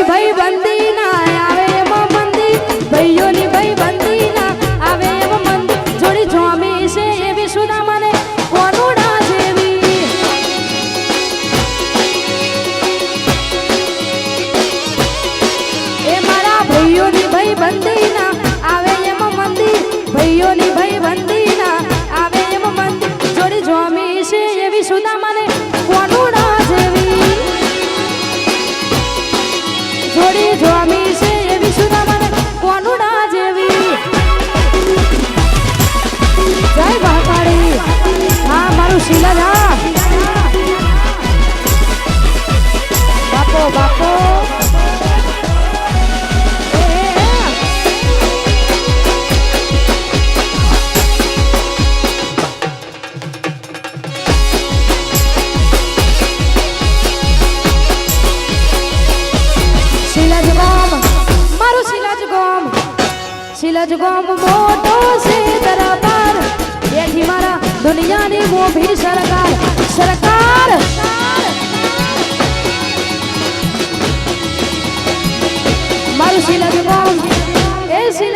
ભાઈ બંદી ના આવે એમાં મંદી, ભાઈઓની ભાઈ બંદી ના આવે એમાં મંદી. જોડી જોમી છે એવી સુના મને કોનુડા જેવી. એ મારા ભાઈઓની ભાઈ બંદી ના આવે એમાં મંદી, ભાઈઓની ભાઈ બંદી ના આવે એમાં મંદી. જોડી જોમી છે એવી સુના મને કોનુડા જેવી. જોડી જોમી છે એવી સુના મને કોનુડા જેવી. જય મહાકાળી. હા મારું શીલા હા બાપો બાપો. શિલજ ગામ મોટો છે દરબાર, બેઠી મારા દુનિયાની મોભી સરકાર. સરકાર મારું શિલજ ગામ એ શિલજ